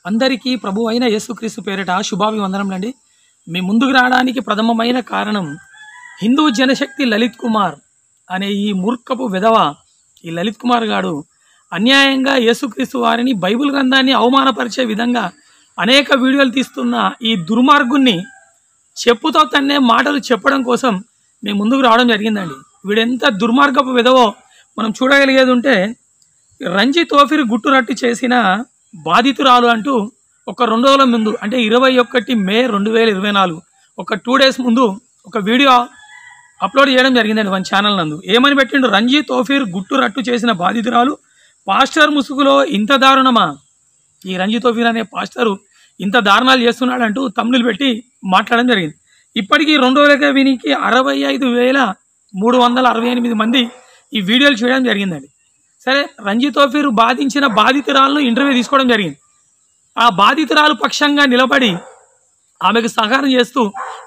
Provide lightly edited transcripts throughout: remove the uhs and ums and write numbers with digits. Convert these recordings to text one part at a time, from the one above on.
అందరికీ ప్రభు అయిన యేసుక్రీస్తు పేరిట శుభాభివందనములండి. మీ ముందుకు రావడానికి ప్రథమమైన కారణం హిందూ జనశక్తి లలిత్ కుమార్ అనే ఈ మూర్ఖపు విధవ. ఈ లలిత్ కుమార్ గాడు అన్యాయంగా యేసుక్రీస్తు వారిని బైబిల్ గ్రంథాన్ని అవమానపరిచే విధంగా అనేక వీడియోలు తీస్తున్న ఈ దుర్మార్గుణ్ణి చెప్పుతో తన్నే మాటలు చెప్పడం కోసం మేము ముందుకు రావడం జరిగిందండి. వీడెంత దుర్మార్గపు విధవో మనం చూడగలిగేది ఉంటే, రంజీ తోఫీర్ గుట్టురట్టు చేసిన బాధితురాలు అంటూ ఒక 2 రోజుల ముందు, అంటే 21 మే 2024, ఒక 2 డేస్ ముందు ఒక వీడియో అప్లోడ్ చేయడం జరిగిందండి మన ఛానల్ నందు. ఏమని పెట్టిండు? రంజీ తోఫీర్ గుట్టురట్టు చేసిన బాధితురాలు, పాస్టర్ ముసుగులో ఇంత దారుణమా? ఈ రంజీ తోఫీర్ అనే పాస్టరు ఇంత దారుణాలు చేస్తున్నాడంటూ తమ్ముళ్ళు పెట్టి మాట్లాడడం జరిగింది. ఇప్పటికీ 2 రోజులుగా వీనికి 65,368 మంది ఈ వీడియోలు చేయడం జరిగిందండి. సరే, రంజీ తోఫీర్ బాధించిన బాధితురాలను ఇంటర్వ్యూ తీసుకోవడం జరిగింది. ఆ బాధితురాలు పక్షంగా నిలబడి ఆమెకు సహకారం చేస్తూ,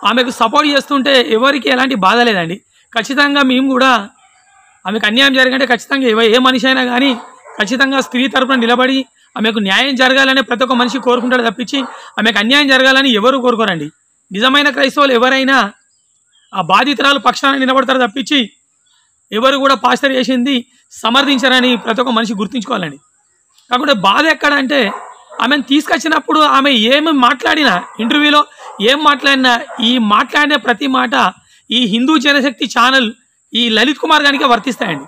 ఆమెకు సపోర్ట్ చేస్తుంటే ఎవరికి ఎలాంటి బాధ లేదండి. ఖచ్చితంగా మేము కూడా ఆమెకు అన్యాయం జరిగింటే ఖచ్చితంగా ఏ మనిషి అయినా కానీ ఖచ్చితంగా స్త్రీ తరపున నిలబడి ఆమెకు న్యాయం జరగాలని ప్రతి ఒక్క మనిషి కోరుకుంటాడు తప్పించి ఆమెకు అన్యాయం జరగాలని ఎవరు కోరుకోరండి. నిజమైన క్రైస్తవులు ఎవరైనా ఆ బాధితురాలు పక్షాన నిలబడతారు తప్పించి ఎవరు కూడా పాస్టర్ చేసింది సమర్థించారని ప్రతి ఒక్క మనిషి గుర్తుంచుకోవాలండి. కాకపోతే బాధ ఎక్కడ అంటే, ఆమెను తీసుకొచ్చినప్పుడు ఆమె ఏమి మాట్లాడినా, ఇంటర్వ్యూలో ఏం మాట్లాడినా, ఈ మాట్లాడిన ప్రతి మాట ఈ హిందూ జనశక్తి ఛానల్ ఈ లలిత్ కుమార్ గారికి వర్తిస్తాయండి.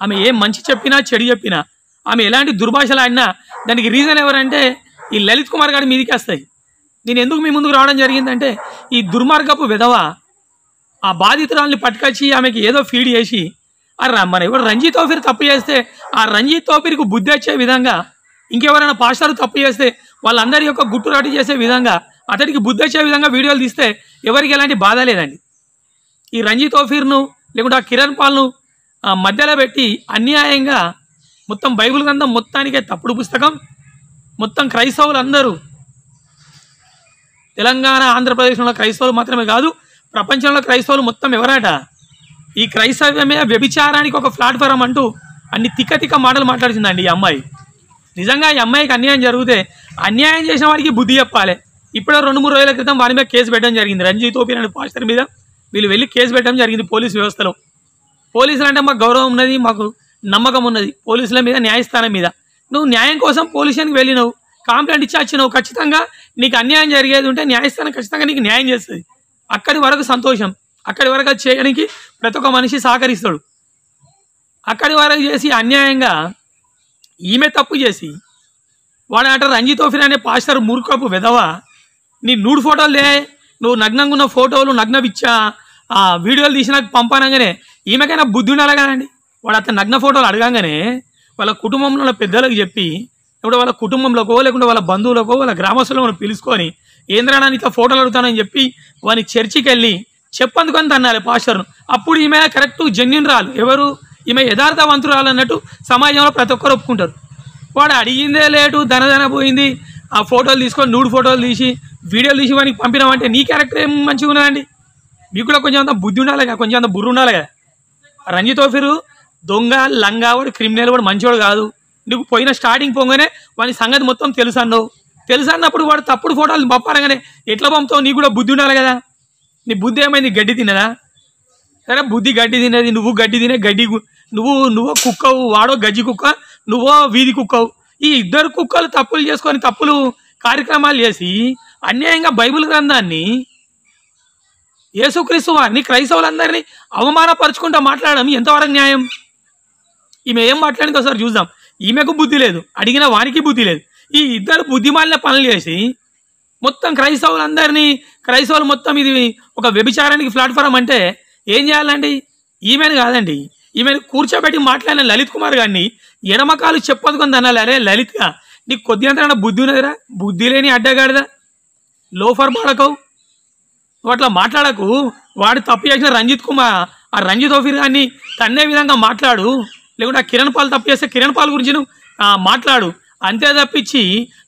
ఆమె ఏం మంచి చెప్పినా చెడు చెప్పినా, ఆమె ఎలాంటి దుర్భాషలు ఆడినా దానికి రీజన్ ఎవరంటే ఈ లలిత్ కుమార్ గారి మీదకి వస్తాయి. నేను ఎందుకు మీ ముందుకు రావడం జరిగిందంటే, ఈ దుర్మార్గపు విధవ ఆ బాధితురాల్ని పట్టుకొచ్చి ఆమెకి ఏదో ఫీడ్ చేసి, మన ఎవరు రంజీ తోఫీర్ తప్పు చేస్తే ఆ రంజీ తోఫీర్కు బుద్ధి వచ్చే విధంగా, ఇంకెవరైనా పాస్టర్ తప్పు చేస్తే వాళ్ళందరి యొక్క గుట్టురాటి చేసే విధంగా, అతడికి బుద్ధి వచ్చే విధంగా వీడియోలు తీస్తే ఎవరికి ఎలాంటి బాధ లేదండి. ఈ రంజీ తోఫీర్ను లేకుంటే ఆ కిరణ్ పాల్ను మధ్యలో పెట్టి అన్యాయంగా మొత్తం బైబిల్ గ్రంథం మొత్తానికే తప్పుడు పుస్తకం, మొత్తం క్రైస్తవులు అందరూ, తెలంగాణ ఆంధ్రప్రదేశ్లో క్రైస్తవులు మాత్రమే కాదు, ప్రపంచంలో క్రైస్తవులు మొత్తం ఎవరట, ఈ క్రైస్తవ్యమే వ్యభిచారానికి ఒక ప్లాట్ఫారం అంటూ అన్ని తిక్క మాటలు మాట్లాడుతుందండి ఈ అమ్మాయి. నిజంగా ఈ అమ్మాయికి అన్యాయం జరిగితే అన్యాయం చేసిన వాడికి బుద్ధి చెప్పాలి. ఇప్పుడే 2-3 రోజుల క్రితం వారి మీద కేసు పెట్టడం జరిగింది. రంజీ తోఫీర్ అనే పాస్టర్ మీద వీళ్ళు వెళ్ళి కేసు పెట్టడం జరిగింది పోలీస్ వ్యవస్థలో. పోలీసులు అంటే మాకు గౌరవం ఉన్నది, మాకు నమ్మకం ఉన్నది పోలీసుల మీద, న్యాయస్థానం మీద. నువ్వు న్యాయం కోసం పోలీస్ స్టేషన్కి వెళ్ళినావు, కంప్లైంట్ ఇచ్చి వచ్చినావు, ఖచ్చితంగా నీకు అన్యాయం జరిగేది ఉంటే న్యాయస్థానం ఖచ్చితంగా నీకు న్యాయం చేస్తుంది. అక్కడి వరకు సంతోషం, అక్కడి వరకు అది చేయడానికి ప్రతి ఒక్క మనిషి సహకరిస్తాడు. అక్కడి వరకు చేసి అన్యాయంగా ఈమె తప్పు చేసి వాడు అంటారు రంజీ తోఫీర్ అనే పాస్టర్ మూర్ఖపు విధవ, నీ నూడు ఫోటోలే, నువ్వు నగ్నంగా ఉన్న ఫోటోలు, నగ్నవిచ్చా వీడియోలు తీసి నాకు పంపనగానే ఈమెకైనా బుద్ధి ఉండాలి కదండి. వాడు అతను నగ్న ఫోటోలు అడగంగానే వాళ్ళ కుటుంబంలో ఉన్న పెద్దలకు చెప్పి, లేకుంటే వాళ్ళ కుటుంబంలోకో లేకుంటే వాళ్ళ బంధువులకో వాళ్ళ గ్రామస్తులను పిలుచుకొని, ఏంద్రానా ఇట్లా ఫోటోలు అడుగుతానని చెప్పి వాని చర్చికి వెళ్ళి చెప్పందుకొని తన్నాలి పాస్టర్ను. అప్పుడు ఈమె కరెక్ట్ జెన్యున్ రాలు, ఎవరు ఈమె యథార్థవంతురాలు అన్నట్టు సమాజంలో ప్రతి ఒక్కరు ఒప్పుకుంటారు. వాడు అడిగిందే లేటు, ధనధన పోయింది, ఆ ఫోటోలు తీసుకొని నూడు ఫోటోలు తీసి వీడియోలు తీసి వానికి పంపినామంటే నీ క్యారెక్టర్ ఏం మంచిగా ఉన్నదండి? మీకు కూడా కొంచెం అంత బుద్ధి ఉండాలి కదా, కొంచెం అంత బుర్ర ఉండాలి కదా. రంజీ తోఫీరు దొంగ, లంగా, వాడు క్రిమినల్, వాడు మంచివాడు కాదు. నీకు పోయిన స్టార్టింగ్ పోగానే వాని సంగతి మొత్తం తెలుసు అన్నప్పుడు వాడు తప్పుడు ఫోటోలు పంపారగానే ఎట్లా పంపుతావు? నీకు కూడా బుద్ధి ఉండాలి కదా. నీ బుద్ధి ఏమైంది? గడ్డి తిన్నదా? సరే, బుద్ధి గడ్డి తినేది, నువ్వు గడ్డి తినే గడ్డి, నువ్వు కుక్కవు, వాడో గజ్జి కుక్క, నువ్వో వీధి కుక్కవు. ఈ ఇద్దరు కుక్కలు తప్పులు చేసుకొని తప్పులు కార్యక్రమాలు చేసి అన్యాయంగా బైబిల్ గ్రంథాన్ని, యేసుక్రీస్తు వారిని, క్రైస్తవులందరినీ అవమానపరుచుకుంటూ మాట్లాడడం ఎంతవరకు న్యాయం? ఈమె ఏం మాట్లాడిందో ఒకసారి చూద్దాం. ఈమెకు బుద్ధి లేదు, అడిగిన వానికి బుద్ధి లేదు. ఈ ఇద్దరు బుద్ధిమాలిన పనులు చేసి మొత్తం క్రైస్తవులు మొత్తం ఇది ఒక వ్యభిచారానికి ప్లాట్ఫారం అంటే ఏం చేయాలండి? ఈమెను కాదండి, ఈమెను కూర్చోబెట్టి మాట్లాడిన లలిత్ కుమార్ గారిని ఎడమకాలు చెప్పదుకొని అనాలి. అరే లలిత్గా, నీకు కొద్దిగా బుద్ధి ఉన్నదిరా? బుద్ధి లేని అడ్డగాడిదా, లోఫర్ బాడకవు, నువ్వు అట్లా మాట్లాడకు. వాడు తప్పు చేసిన ఆ రంజీ తోఫీర్ గారిని తన్నే విధంగా మాట్లాడు, లేకుంటే ఆ కిరణ్ పాల్ తప్పు చేస్తే కిరణ్ పాల్ గురించి నువ్వు మాట్లాడు. అంతే తప్పించి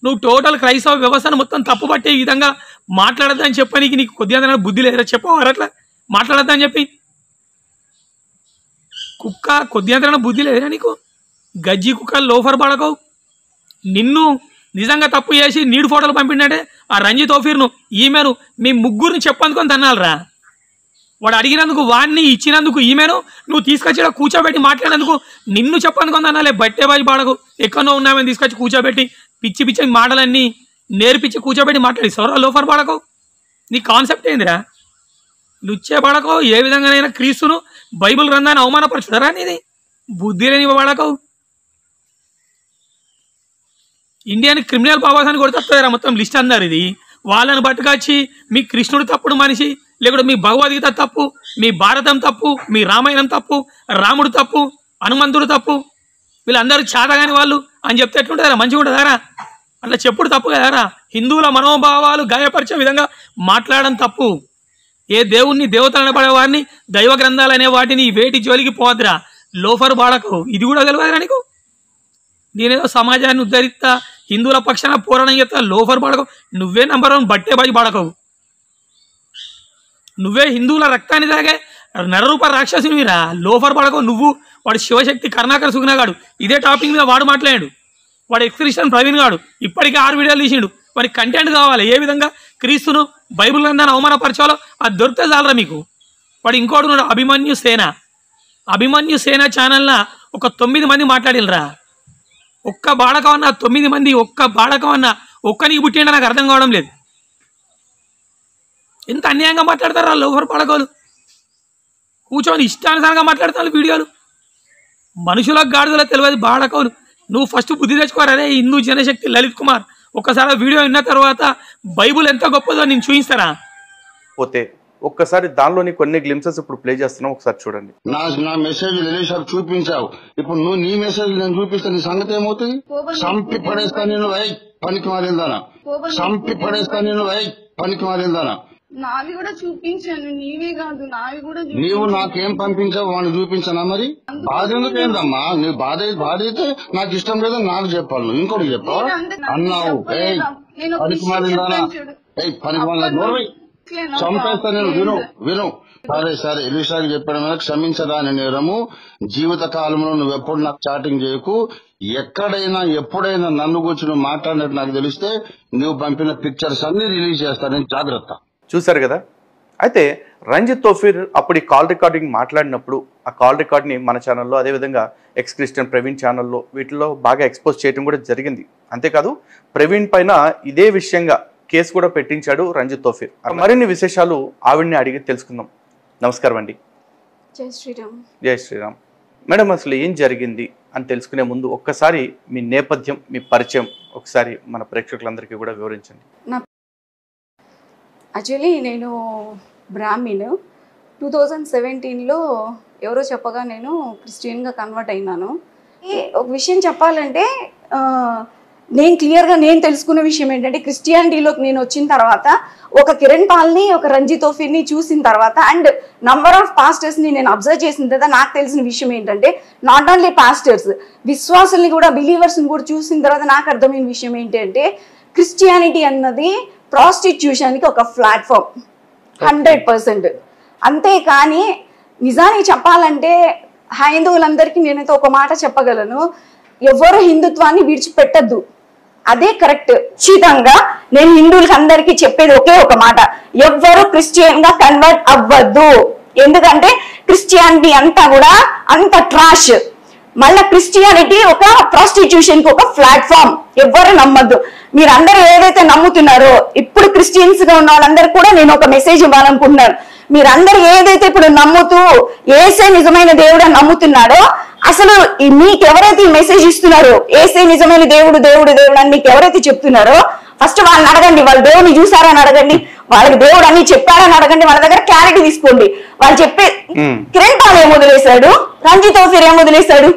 నువ్వు టోటల్ క్రైస్తవ వ్యవస్థను మొత్తం తప్పు పట్టే విధంగా మాట్లాడద్దని చెప్పడానికి నీకు కొద్దిగా బుద్ధి లేదురా? చెప్పవారు అట్లా మాట్లాడద్దని చెప్పి? కుక్క, కొద్దిగా బుద్ధి లేదురా నీకు? గజ్జి కుక్క, లోఫర్ పడకవు. నిన్ను నిజంగా తప్పు చేసి నీడు ఫోటోలు పంపిండే ఆ రంజిత్ ఓఫీర్ను ఈమెను మీ ముగ్గురిని చెప్పనుకొని తన్నాలరా. వాడు అడిగినందుకు వాడిని ఇచ్చినందుకు ఈమెను నువ్వు తీసుకొచ్చి కూర్చోబెట్టి మాట్లాడినందుకు నిన్ను చెప్పనుకొని తన్నాలే. బట్టేబాజీ బాడకు ఎక్కడో ఉన్నామని తీసుకొచ్చి కూర్చోబెట్టి పిచ్చి పిచ్చి మాటలన్నీ నేర్పించి కూర్చోబెట్టి మాట్లాడి సొర్ర లోఫర్ బాడకు. నీ కాన్సెప్ట్ ఏందిరా? లుచ్చే బాడకో ఏ విధంగానైనా క్రీస్తును బైబిల్ గ్రంథాన్ని అవమానపరచుడరా నీది? బుద్ధి లేని బాడకవు. ఇండియన్ క్రిమినల్ పవర్స్ అని కొడుతుందిరా మొత్తం లిస్ట్ అన్నారు. ఇది వాళ్ళని పట్టుకొచ్చి మీ కృష్ణుడు తప్పుడు మనిషి, లేకుంటే మీ భగవద్గీత తప్పు, మీ భారతం తప్పు, మీ రామాయణం తప్పు, రాముడు తప్పు, హనుమంతుడు తప్పు, వీళ్ళందరూ చాతగాని వాళ్ళు అని చెప్తే ఎట్లుంటుందారా? మంచిగా ఉంటుందారా? అట్లా చెప్పుడు తప్పు కదారా? హిందువుల మనోభావాలు గాయపరిచే విధంగా మాట్లాడడం తప్పు. ఏ దేవుణ్ణి దేవతలు పడే వారిని దైవ గ్రంథాలు అనే వాటిని వేటి జోలికి పోద్రా లోఫర్ బాడకు. ఇది కూడా తెలియదురా నీకు? నేనేదో సమాజాన్ని ఉద్ధరిస్తా, హిందువుల పక్షాన పోరాటం చేస్తా, లోఫర్ బాడకు. నువ్వే నంబర్ 1 బట్టేబాజీ బాడకవు. నువ్వే హిందువుల రక్తాన్ని తాగే నరరూప రాక్షసునివిరా లోఫర్ బాడకవు నువ్వు. వాడు శివశక్తి కరుణాకర్ సుగుణగాడు ఇదే టాపిక్ మీద వాడు మాట్లాడాడు. వాడు ఎక్స్క్రిస్టియన్ ప్రవీణ్ గాడు ఇప్పటికే 6 వీడియోలు తీసిండు. వాడికి కంటెంట్ కావాలి, ఏ విధంగా క్రీస్తును బైబిల్ గ్రంథాన్ని అవమానపరచాలో అది దొరికితే చాలరా మీకు. వాడు ఇంకోటి ఉన్నాడు అభిమన్యు సేన ఛానల్న ఒక 9 మంది మాట్లాడినరా. ఒక్క బాడకం అన్న 9 మంది, ఒక్క బాడకం అన్న ఒక్కనికి పుట్టిండ నాకు అర్థం కావడం లేదు. ఎంత అన్యాయంగా మాట్లాడతారా లోఫర్ బాడకోలు? కూర్చొని ఇష్టానుసారంగా మాట్లాడతాను వీడియోలు. మనుషులకు గాడిదలో తెలియదు బాడకోలు. నువ్వు ఫస్ట్ బుద్ధి తెచ్చుకోరా. హిందూ జనశక్తి లలిత్ కుమార్ ఒక్కసారి వీడియో విన్న తర్వాత బైబుల్ ఎంత గొప్పదో నేను చూపిస్తారా? పోతే ఒక్కసారి దానిలోని కొన్ని గ్లింప్సెస్ ఇప్పుడు ప్లే చేస్తున్నాం, ఒకసారి చూడండి. నా మెసేజ్ రిలీజ్ చూపించావు, ఇప్పుడు నువ్వు నీ మెసేజ్ నేను చూపిస్తే నీ సంగతి ఏమవుతుంది? సంపి పడేస్తా నేను పనికి మారిందానా, సంపి పడేస్తా నేను పనికి మారిందానా. నావి కూడా చూపించాను, నీవే కాదు నావి కూడా. నీవు నాకేం పంపించావు వాడిని చూపించానా? మరి బాధ ఎందుకు ఏందమ్మా? నీ బాధ అయితే నాకు ఇష్టం లేదని నాకు చెప్పాలి, నువ్వు ఇంకోటి చెప్పావు అన్నావు. పనికి మారిందానా, పనికి మారి చంపేస్తా నేను. విను సరే ఎలిషాకి చెప్పడం మీద క్షమించరాని నేరము, జీవిత కాలంలో నువ్వు ఎప్పుడు నాకు చాటింగ్ చేయకు. ఎక్కడైనా ఎప్పుడైనా నన్ను గురించి నువ్వు మాట్లాడినట్టు నాకు తెలిస్తే నువ్వు పంపిన పిక్చర్స్ అన్ని రిలీజ్ చేస్తానని జాగ్రత్త. చూసారు కదా? అయితే రంజిత్ తోఫీర్ అప్పుడు ఈ కాల్ రికార్డింగ్ మాట్లాడినప్పుడు ఆ కాల్ రికార్డ్ని మన ఛానల్లో, అదేవిధంగా ఎక్స్ క్రిస్టియన్ ప్రవీణ్ ఛానల్లో వీటిలో బాగా ఎక్స్పోజ్ చేయడం కూడా జరిగింది. అంతేకాదు ప్రవీణ్ పైన ఇదే విషయంగా కేసు కూడా పెట్టించాడు రంజిత్ తోఫీర్. మరిన్ని విశేషాలు ఆవిడ్ని అడిగి తెలుసుకుందాం. నమస్కారం అండి. జై శ్రీరామ్. జై శ్రీరామ్. మేడం, అసలు ఏం జరిగింది అని తెలుసుకునే ముందు ఒక్కసారి మీ నేపథ్యం, మీ పరిచయం ఒకసారి మన ప్రేక్షకులందరికీ కూడా వివరించండి. యాక్చువల్లీ నేను బ్రాహ్మిన్. 2017లో ఎవరో చెప్పగా నేను క్రిస్టియన్గా కన్వర్ట్ అయినాను. ఒక విషయం చెప్పాలంటే నేను క్లియర్గా నేను తెలుసుకున్న విషయం ఏంటంటే, క్రిస్టియానిటీలోకి నేను వచ్చిన తర్వాత ఒక కిరణ్ పాల్ని, ఒక రంజిత్ తోఫీర్ని చూసిన తర్వాత అండ్ నంబర్ ఆఫ్ పాస్టర్స్ని నేను అబ్జర్వ్ చేసిన తర్వాత నాకు తెలిసిన విషయం ఏంటంటే, నాట్ ఓన్లీ పాస్టర్స్, విశ్వాసుల్ని కూడా, బిలీవర్స్ని కూడా చూసిన తర్వాత నాకు అర్థమైన విషయం ఏంటంటే, క్రిస్టియానిటీ అన్నది ప్రాస్టిట్యూషన్కి ఒక ప్లాట్ఫామ్ 100%. అంతేకాని నిజానికి చెప్పాలంటే హైందవులందరికీ నేనైతే ఒక మాట చెప్పగలను, ఎవరు హిందుత్వాన్ని విడిచిపెట్టద్దు, అదే కరెక్ట్. ఖచ్చితంగా నేను హిందువులకి అందరికీ చెప్పేది ఒకే ఒక మాట, ఎవ్వరు క్రిస్టియన్ గా కన్వర్ట్ అవ్వద్దు. ఎందుకంటే క్రిస్టియానిటీ అంతా కూడా అంత ట్రాష్. మళ్ళీ క్రిస్టియానిటీ ఒక ప్రాస్టిట్యూషన్ కి ఒక ప్లాట్ఫామ్, ఎవ్వరు నమ్మద్దు. మీరందరూ ఏదైతే నమ్ముతున్నారో, ఇప్పుడు క్రిస్టియన్స్ గా ఉన్న వాళ్ళందరూ కూడా నేను ఒక మెసేజ్ ఇవ్వాలనుకుంటున్నాను. మీరందరూ ఏదైతే ఇప్పుడు నమ్ముతూ ఏసే నిజమైన దేవుడు అని నమ్ముతున్నారో, అసలు మీకు ఎవరైతే ఈ మెసేజ్ ఇస్తున్నారో, ఏసే నిజమైన దేవుడు దేవుడు దేవుడు అని మీకు ఎవరైతే చెప్తున్నారో, ఫస్ట్ వాళ్ళని అడగండి, వాళ్ళు దేవుడిని చూసారని అడగండి, వాళ్ళకి దేవుడు అన్ని చెప్పారని అడగండి, వాళ్ళ దగ్గర క్లారిటీ తీసుకోండి. వాళ్ళు చెప్పే కిరణ్ పాల్ ఏం వదిలేశాడు, రంజిత్ తోఫీర్ ఏం వదిలేశాడు,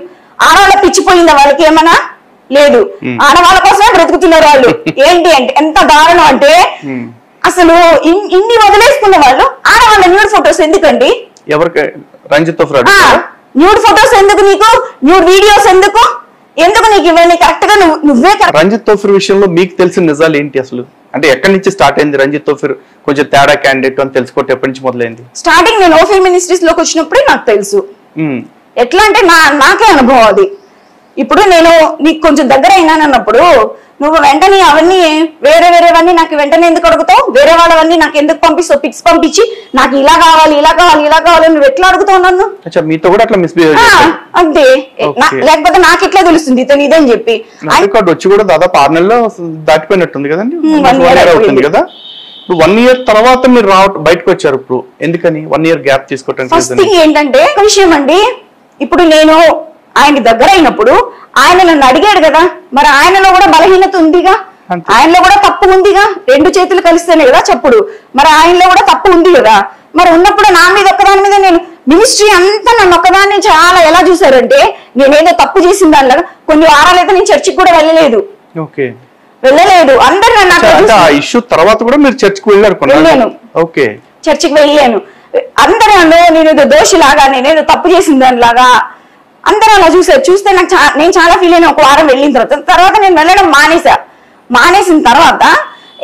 ఆడవాళ్ళ పిచ్చిపోయిందా వాళ్ళకి ఏమన్నా? లేదు, ఆడవాళ్ళ కోసమే బ్రతుకుతున్నారు వాళ్ళు. ఏంటి అంటే ఎంత దారుణం అంటే, అసలు ఇన్ని వదిలేసుకున్న వాళ్ళు ఆడవాళ్ళ న్యూడ్ ఫొటోస్ ఎందుకండి? ఎవరికి? రంజిత్ తోఫీర్ న్యూడ్ ఫొటోస్ ఎందుకు నీకు? న్యూడ్ వీడియోస్ ఎందుకు నీకు? ఇవన్నీ కరెక్ట్ గా నువ్వే. రంజిత్ తోఫీర్ విషయంలో మీకు తెలిసిన నిజాలు ఏంటి అసలు? అంటే ఎక్కడి నుంచి స్టార్ట్ అయింది రంజిత్ తోఫీర్ కొంచెం తేడా క్యాండిడేట్ అని తెలుసుకోవటం ఎప్పటి నుంచి మొదలైంది? స్టార్టింగ్ నేను ఓఫీర్ మినిస్ట్రీస్ లోకి వచ్చినప్పుడే నాకు తెలుసు. ఎట్లా అంటే నాకే అనుభవం అది. ఇప్పుడు నేను నీకు కొంచెం దగ్గర అయినానన్నప్పుడు నువ్వు వెంటనే అవన్నీ వేరేవన్నీ నాకు వెంటనే ఎందుకు అడుగుతావు? వేరే వాళ్ళవన్నీ నాకు ఎందుకు పంపిస్తావు? పిక్స్ పంపించి నాకు ఇలా కావాలి నువ్వు ఎట్లా అడుగుతావు నన్ను? మీతో కూడా అట్లా మిస్బిహేవ్ అంతే. లేకపోతే నాకు ఎట్లా తెలుస్తుంది ఇతను ఇదని చెప్పి. వచ్చి కూడా దాదాపు 6 నెలలు దాటిపోయినట్టుంది కదండి, 1 year అవుతుంది కదా. 1 year తర్వాత మీరు బయటకు వచ్చారు. ఇప్పుడు ఎందుకని 1 year గ్యాప్ తీసుకోవడానికి? ఫస్ట్ థింగ్ ఏంటంటే ఒక విషయం అండి, ఇప్పుడు నేను ఆయన దగ్గర అయినప్పుడు ఆయన నన్ను అడిగాడు కదా, మరి ఆయనలో కూడా బలహీనత ఉందిగా, ఆయనలో కూడా తప్పు ఉందిగా. 2 చేతులు కలిస్తేనే కదా చెప్పుడు. మరి ఆయనలో కూడా తప్పు ఉంది కదా. మరి ఉన్నప్పుడు నా మీద ఒక్కదాని మీద నేను మినిస్ట్రీ అంతా నన్ను ఒక్కదాన్ని చాలా ఎలా చూసారంటే నేనేదో తప్పు చేసిన దానిలాగా. కొన్ని వారాలు అయితే నేను చర్చికి కూడా వెళ్ళలేదు. అందరు ఇష్యూ తర్వాత కూడా మీరు చర్చికి వెళ్ళాను. చర్చికి వెళ్ళాను. అందరూ నేనేదో దోషిలాగా, నేనేదో తప్పు చేసిన దానిలాగా అందరూ అలా చూసారు. చూస్తే నేను చాలా ఫీల్ అయినా. ఒక వారం వెళ్ళిన తర్వాత నేను వెళ్ళడం మానేసిన తర్వాత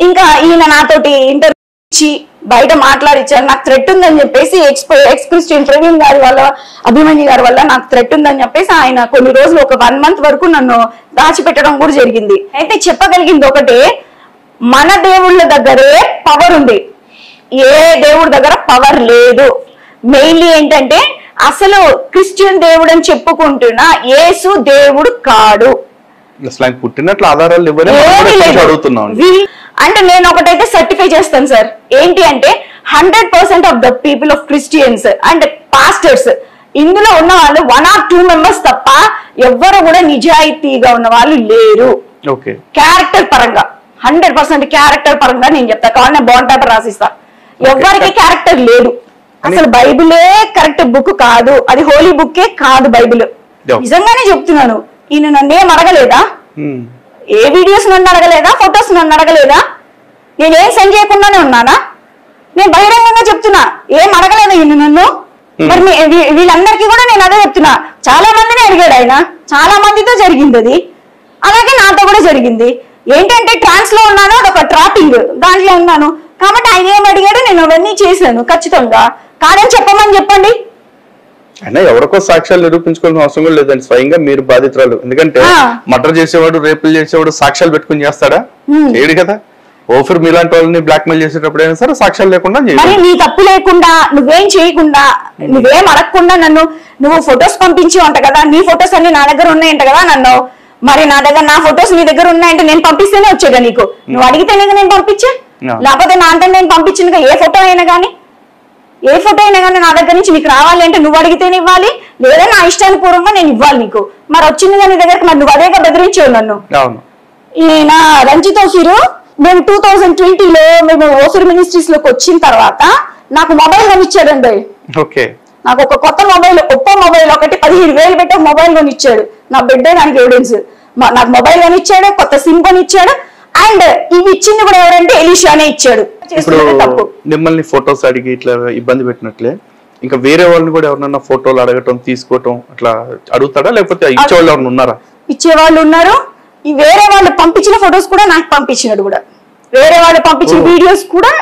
ఇంకా ఈయన నాతోటి ఇంటర్వ్యూ ఇచ్చి బయట మాట్లాడిచ్చారు. నాకు థ్రెట్ ఉందని చెప్పేసి ఎక్స్ క్రిస్టియన్ ప్రవీణ్ గారి వల్ల, అభిమన్యు గారి వల్ల నాకు థ్రెట్ ఉందని చెప్పేసి ఆయన కొన్ని రోజులు ఒక 1 month వరకు నన్ను దాచిపెట్టడం కూడా జరిగింది. అయితే చెప్పగలిగింది ఒకటే, మన దేవుళ్ళ దగ్గరే పవర్ ఉంది, ఏ దేవుడి దగ్గర పవర్ లేదు. మెయిన్లీ ఏంటంటే అసలు క్రిస్టియన్ దేవుడు అని చెప్పుకుంటున్న యేసు దేవుడు కాడు. పుట్టినట్లు ఆధారాలు అంటే నేను ఒకటైతే సర్టిఫై చేస్తాను సార్. ఏంటి అంటే 100% of the people of Christians and pastors ఇందులో ఉన్న వాళ్ళు 1 or 2 members తప్ప ఎవ్వరు కూడా నిజాయితీగా ఉన్న వాళ్ళు లేరు. క్యారెక్టర్ పరంగా 100% క్యారెక్టర్ పరంగా నేను చెప్తా. కావాలి బాండ్ పేపర్ రాసిస్తా. ఎవ్వరికి క్యారెక్టర్ లేదు. అసలు బైబిలే కరెక్ట్ బుక్ కాదు, అది హోలీ బుక్కే కాదు బైబిల్. నిజంగానే చెప్తున్నాను. ఈయన నన్నేం అడగలేదా? ఏ వీడియోస్ నన్ను అడగలేదా? ఫొటోస్ నన్ను అడగలేదా? నేనేం సెండ్ చేయకుండానే ఉన్నానా? నేను బహిరంగంగా చెప్తున్నా, ఏం అడగలేదు ఈయన నన్ను. మరి వీళ్ళందరికీ కూడా నేను అదే చెప్తున్నా. చాలా మందిని అడిగాడు ఆయన, చాలా మందితో జరిగింది అది. అలాగే నాతో కూడా జరిగింది. ఏంటంటే ట్రాన్స్ లో ఉన్నాను, అదొక ట్రాపింగ్ దాంట్లో ఉన్నాను కాబట్టి ఆయన ఏం అడిగాడు నేను అవన్నీ చేశాను. ఖచ్చితంగా కాదని చెప్పండి. అయినా ఎవరికో సాక్ష్యాలు నిరూపించుకోవాల్సిన అవసరం కూడా లేదండి. స్వయంగా మీరు బాధితురాలు. ఎందుకంటే మర్డర్ చేసేవాడు, రేపులు చేసేవాడు సాక్ష్యాలు పెట్టుకుని చేస్తాడా? చేయడు కదా. ఓఫర్ మీలాంటి వాళ్ళని బ్లాక్ మెయిల్ చేసేటప్పుడు అయినా సరే సాక్ష్యాలు లేకుండా నీ తప్పు లేకుండా నువ్వేం చేయకుండా నువ్వేం అడగకుండా నువ్వు ఫొటోస్ పంపించి ఉంటా కదా, నీ ఫొటోస్ అన్ని నా దగ్గర ఉన్నాయంట కదా నన్ను. మరి నా ఫొటోస్ నీ దగ్గర ఉన్నాయంటే నేను పంపిస్తేనే వచ్చేగా నీకు. నువ్వు అడిగితేనే నేను పంపించా, లేకపోతే నా అంటే నేను పంపించిన ఏ ఫోటో అయినా కానీ నా దగ్గర నుంచి నీకు రావాలి అంటే నువ్వు అడిగితేనే ఇవ్వాలి, లేదా నా ఇష్టానుపూర్వంగా నేను ఇవ్వాలి నీకు. మరి వచ్చింది నీ దగ్గరకు, మరి నువ్వు అదేగా బెదిరించావు నన్ను. ఈయన రంజిత్ ఓఫీరు మేము 2020లో మేము ఓఫీర్ మినిస్ట్రీస్ లోకి వచ్చిన తర్వాత నాకు మొబైల్ కొనిచ్చాడండి. నాకు ఒక కొత్త మొబైల్, ఒప్పో మొబైల్ ఒకటి 15,000 పెట్టి మొబైల్ కొనిచ్చాడు. నా బిడ్డే దానికి ఎవిడెన్స్. నాకు మొబైల్ కొనిచ్చాడు, కొత్త సిమ్ కొనిచ్చాడు. అండ్ ఇవి ఇచ్చింది కూడా ఎవరంటే ఎలీషానే ఇచ్చాడు. మిమ్మల్ని ఫొటోస్ అడిగి ఇట్లా ఇబ్బంది పెట్టినట్లే ఇంకా వేరే వాళ్ళని కూడా ఎవరన్నా ఫోటోలు అడగటం, తీసుకోవటం అట్లా అడుగుతాడా? లేకపోతే ఇచ్చేవాళ్ళు ఎవరైనా ఉన్నారా? ఇచ్చేవాళ్ళు ఉన్నారు. ఈ వేరే వాళ్ళు పంపించిన ఫొటోస్ కూడా నాకు పంపించినాడు కూడా. వేరే వాళ్ళు పంపించిన వీడియోస్ కూడా,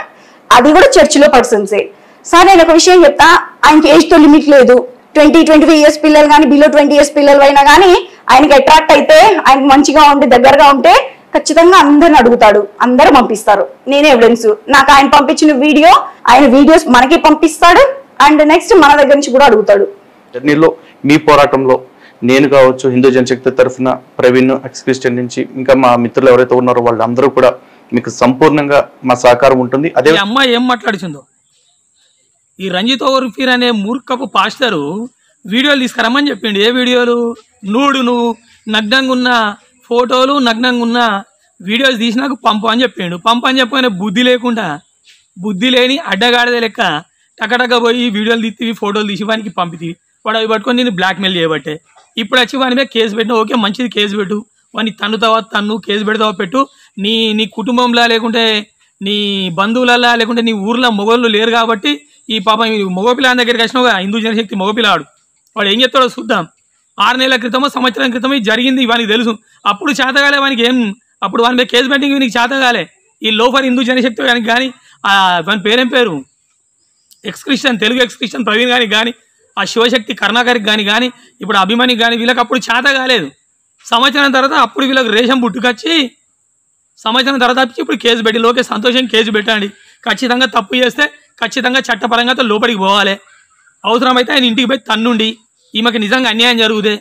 అది కూడా చర్చిలో పర్సన్సే. సార్ నేను ఒక విషయం చెప్తా, ఆయనకి ఏజ్ తో లిమిట్ లేదు. 20-25 years పిల్లలు కానీ బిలో 20 years పిల్లలు అయినా కానీ ఆయనకి అట్రాక్ట్ అయితే, ఆయనకి మంచిగా ఉంటే, దగ్గరగా ఉంటే ఖచ్చితంగా అందరిని అడుగుతాడు, అందరూ పంపిస్తారు. నేనే ఎవిడెన్స్. నాకు ఆయన పంపించిన వీడియో, ఆయన వీడియోస్ మనకి పంపిస్తాడు. అండ్ నెక్స్ట్ మన దగ్గర నుంచి కూడా అడుగుతాడు. జర్నీలో మీ పోరాటంలో నేను కావచ్చు, హిందూ జనశక్తి తరఫున ప్రవీణ్, ఎక్స్ క్రిస్టియన్ నుంచి ఇంకా మా మిత్రులు ఎవరైతే ఉన్నారో వాళ్ళందరూ కూడా మీకు సంపూర్ణంగా మా సహకారం ఉంటుంది. అదే అమ్మాయి ఏం మాట్లాడుతుందో, ఈ రంజిత్ ఓఫీర్ అనే మూర్ఖపు పాస్టరు వీడియోలు తీసుకురమ్మని చెప్పిండు. ఏ వీడియోలు? నువ్వు నగ్నంగా ఉన్న ఫోటోలు, నగ్నంగా ఉన్న వీడియోస్ తీసి నాకు పంపు అని చెప్పిండు. పంపు అని చెప్పగానే బుద్ధి లేని అడ్డగాడిదే లెక్క టకటక పోయి వీడియోలు తీసి ఫోటోలు తీసి వానికి పంపితే వాడు అవి పట్టుకొని నేను బ్లాక్మెయిల్ చేయబట్టే ఇప్పుడు వచ్చి వాని మీద కేసు పెట్టిన. ఓకే మంచిది, కేసు పెట్టు. వాడిని తన్ను కేసు పెడతావా పెట్టు. నీ కుటుంబంలో లేకుంటే నీ బంధువులలా లేకుంటే నీ ఊర్లో మొగోళ్ళు లేరు కాబట్టి ఈ పాపం మగపిల్లాని దగ్గరికి వచ్చినావు కదా, హిందూ జనశక్తి మగపిల్లాడు, వాడు ఏం చెప్తాడో చూద్దాం. 6 నెలల క్రితమో సంవత్సరం క్రితమో జరిగింది, వానికి తెలుసు. అప్పుడు చేతగాలే వానికి ఏం, అప్పుడు వాని మీద కేసు పెట్టింగ్ వీనికి చేతగాలే. ఈ లోఫర్ హిందూ జనశక్తి వానికి కానీ వాని పేరేం పేరు ex Christian, Telugu ex Christian Praveen గారికి కానీ, ఆ శివశక్తి కరుణాకర్కి కానీ ఇప్పుడు అభిమానికి కానీ వీళ్ళకి అప్పుడు చేత కాలేదు. సంవత్సరం తర్వాత అప్పుడు వీళ్ళకి రేషం పుట్టుకొచ్చి సంవత్సరం తర్వాత ఇప్పుడు కేసు పెట్టి లోకేష్ సంతోషం కేసు పెట్టండి. ఖచ్చితంగా తప్పు చేస్తే ఖచ్చితంగా చట్టపరంగా లోపలికి పోవాలి. అవసరమైతే ఆయన ఇంటికి పోయి తన్నుండి ఈమెకి నిజంగా అన్యాయం జరుగుదే.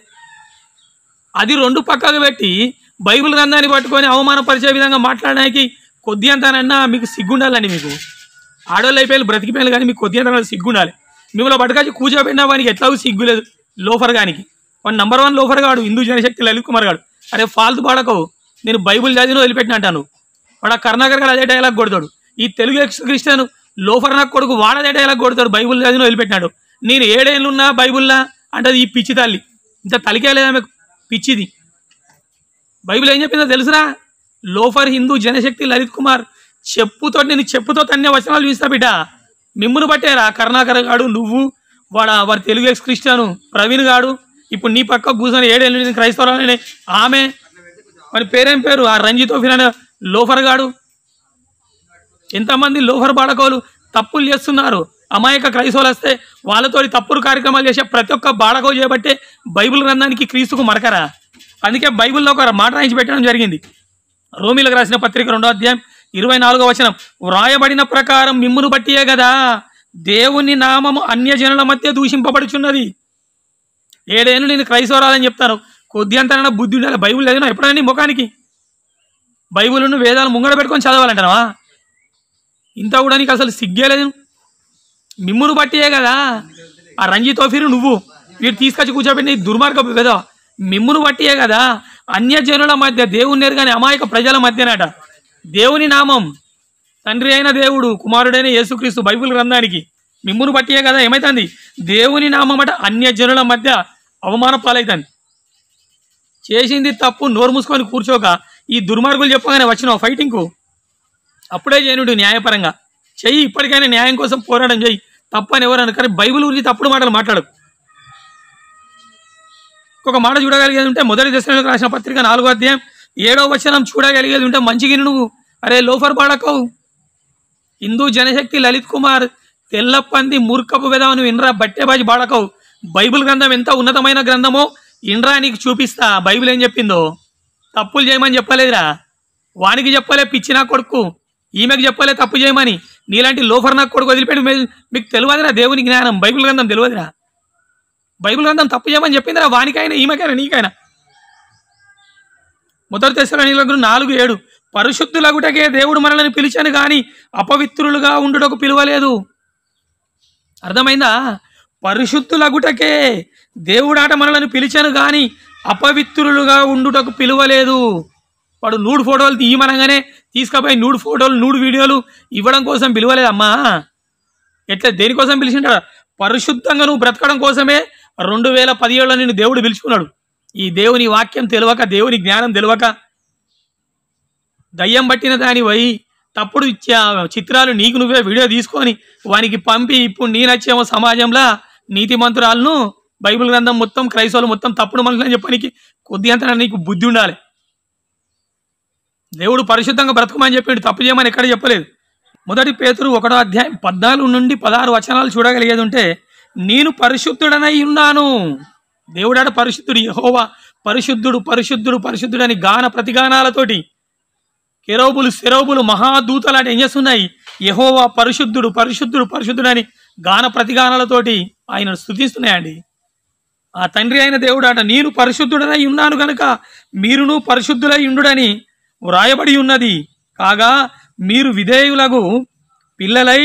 అది రెండు పక్కకు పెట్టి బైబిల్ గ్రంథాన్ని పట్టుకొని అవమానపరిచే విధంగా మాట్లాడడానికి కొద్ది అంతానన్నా మీకు సిగ్గుండాలండి. మీకు ఆడవాళ్ళు అయిపోయి బ్రతికిపోయారు కానీ మీకు కొద్ది అంతా సిగ్గుండాలి. మిమ్మల్ని పట్టుకొచ్చి కూర్చోబెట్టినా వానికి ఎట్లాగూ సిగ్గు లేదు. లోఫర్ గానికి వాడు నంబర్ 1 లోఫర్ గాడు హిందూ జనశక్తి లలిత్ కుమార్ గాడు. అరే ఫాల్తు పాడకవు, నేను బైబుల్ చదివిన వదిలిపెట్టిన అంటాను. వాడు కరుణాకర్ గారు అదే డైలాగ్ కొడతాడు. ఈ తెలుగు ఎక్స్ క్రిస్టియన్ లోఫర్ నాకు కొడుకు వాడదే డైలాగ్ కొడతాడు. బైబుల్ చదివిన వదిలిపెట్టినాడు. నేను 7 ఏళ్ళు ఉన్నా బైబుల్లా అంటది ఈ పిచ్చి తల్లి. ఇంత తలికే లేదా మీకు పిచ్చిది. బైబిల్ ఏం చెప్పిందో తెలుసురా? లోఫర్ హిందూ జనశక్తి లలిత్ కుమార్ చెప్పుతో నేను చెప్పుతో తన్నే వచనాలు చూస్తా బిడ్డ. మిమ్మును బట్టేరా కరుణాకర్ గాడు, నువ్వు వాడు తెలుగు ఎక్స్ క్రిస్టియను ప్రవీణ్ గాడు. ఇప్పుడు నీ పక్క కూర్చొని 7 ఏళ్ళు నేను క్రైస్తవులని ఆమె మరి పేరేం పేరు ఆ రంజిత్ అనే లోఫర్ గాడు. ఎంతమంది లోఫర్ బాడకోలు తప్పులు చేస్తున్నారు. అమాయక క్రైస్తవులు వస్తే వాళ్ళతో తప్పుడు కార్యక్రమాలు చేసే ప్రతి ఒక్క బాడకో చేయబట్టే బైబిల్ గ్రంథానికి క్రీస్తుకు మరకరా. అందుకే బైబిల్లో ఒక మాట రాయించి పెట్టడం జరిగింది. రోమిలకు రాసిన పత్రిక 2వ అధ్యాయం 24వ వచనం, వ్రాయబడిన ప్రకారం మిమ్మును బట్టియే కదా దేవుని నామము అన్యజనుల మధ్య దూషింపబడుచున్నది. 7 ఏళ్ళు నేను క్రైస్తవరాలని చెప్తాను. కొద్ది అంతనైనా బుద్ధి ఉండాలి. బైబిల్ చదివినా ఎప్పుడైనా నీ ముఖానికి బైబిల్ను వేదాలు ముంగడ పెట్టుకొని చదవాలంటావా? ఇంత కూడా నీకు అసలు సిగ్గే లేదు. మిమ్మును బట్టియే కదా ఆ రంజిత్ తోఫీరు నువ్వు వీడు తీసుకొచ్చి కూర్చోబెట్టి దుర్మార్గపు కదా మిమ్మును బట్టియే కదా అన్యజనుల మధ్య దేవుని ఎరుగని అమాయక ప్రజల మధ్యనట దేవుని నామం తండ్రి అయిన దేవుడు కుమారుడైన యేసుక్రీస్తు బైబిల్ గ్రంథానికి మిమ్మును బట్టియే కదా ఏమైతుంది దేవుని నామం అట అన్యజనుల మధ్య అవమాన పాలైతుంది. చేసింది తప్పు నోరు మూసుకొని కూర్చోక ఈ దుర్మార్గులు చెప్పగానే వచ్చినావు ఫైటింగ్కు. అప్పుడే చేయనుడు న్యాయపరంగా చెయ్యి. ఇప్పటికైనా న్యాయం కోసం పోరాటం చెయ్యి. తప్పని ఎవరన్నా కానీ బైబిల్ గురించి తప్పుడు మాటలు మాట్లాడకు. ఒక మాట చూడగలిగేది ఉంటే మొదటి దశలోకి రాసిన పత్రిక 4వ అధ్యాయం 7వ వచనం చూడగలిగేది ఉంటే మంచిగా నువ్వు అరే లోఫర్ పాడకవు హిందూ జనశక్తి లలిత్ కుమార్ తెల్లపంది మూర్ఖపు విధవను ఇన్రా బట్టేబాజి బాడకవు. బైబిల్ గ్రంథం ఎంత ఉన్నతమైన గ్రంథమో ఇన్రా నీకు చూపిస్తా. బైబిల్ ఏం చెప్పిందో తప్పులు చేయమని చెప్పలేదురా. వానికి చెప్పలే పిచ్చి నా కొడుకు, ఈమెకు చెప్పలే తప్పు చేయమని. నీలాంటి లోఫర్ నాకు కొడుకు వదిలిపెట్టి మీకు తెలియదురా దేవుని జ్ఞానం. బైబిల్ గ్రంథం తెలియదురా. బైబిల్ గ్రంథం తప్పు చేయమని చెప్పిందిరా వానికైనా ఈమెకైనా నీకైనా. మొదటి తెస్సలోనికీయులకు 4:7 పరిశుద్ధులగుటకే దేవుడు మనల్ని పిలిచాను కానీ అపవిత్రులుగా ఉండుటకు పిలువలేదు. అర్థమైందా? పరిశుద్ధులగుటకే దేవుడాట మనల్ని పిలిచాను కానీ అపవిత్రులుగా ఉండుటకు పిలువలేదు. వాడు నూడు ఫోటోలు తీయమనగానే తీసుకుపోయి నూడు ఫోటోలు నూడు వీడియోలు ఇవ్వడం కోసం పిలువలేదమ్మా. ఎట్లా దేనికోసం పిలిచింటాడు? పరిశుద్ధంగా నువ్వు బ్రతకడం కోసమే 2017లో నిన్ను దేవుడు పిలుచుకున్నాడు. ఈ దేవుని వాక్యం తెలియక దేవుని జ్ఞానం తెలియక దయ్యం పట్టిన దాని పోయి తప్పుడు చిత్రాలు నీకు నువ్వే వీడియో తీసుకొని వానికి పంపి ఇప్పుడు నేనొచ్చేమో సమాజంలో నీతిమంతురాలను బైబిల్ గ్రంథం మొత్తం క్రైస్తవులు మొత్తం తప్పుడు మనుషులు అని చెప్పడానికి కొద్ది అంత నీకు బుద్ధి ఉండాలి. దేవుడు పరిశుద్ధంగా బ్రతకమని చెప్పిండు, తప్పు చేయమని ఎక్కడ చెప్పలేదు. మొదటి పేతురు 1వ అధ్యాయం 14 నుండి 16 వచనాలు చూడగలిగేది ఉంటే నేను పరిశుద్ధుడనై ఉన్నాను. దేవుడాట పరిశుద్ధుడు. యెహోవా పరిశుద్ధుడు పరిశుద్ధుడు పరిశుద్ధుడు అని గాన ప్రతిగానాలతోటి కెరూబులు శెరూబులు మహాదూతలాట ఏం చేస్తున్నాయి? యెహోవా పరిశుద్ధుడు పరిశుద్ధుడు పరిశుద్ధుడు అని గాన ప్రతిగానాలతోటి ఆయన స్తుతిస్తున్నాయండి. ఆ తండ్రి అయిన దేవుడాట నేను పరిశుద్ధుడనై ఉన్నాను కనుక మీరును పరిశుద్ధులై ఉండుడని వ్రాయబడి ఉన్నది. కాగా మీరు విధేయులకు పిల్లలై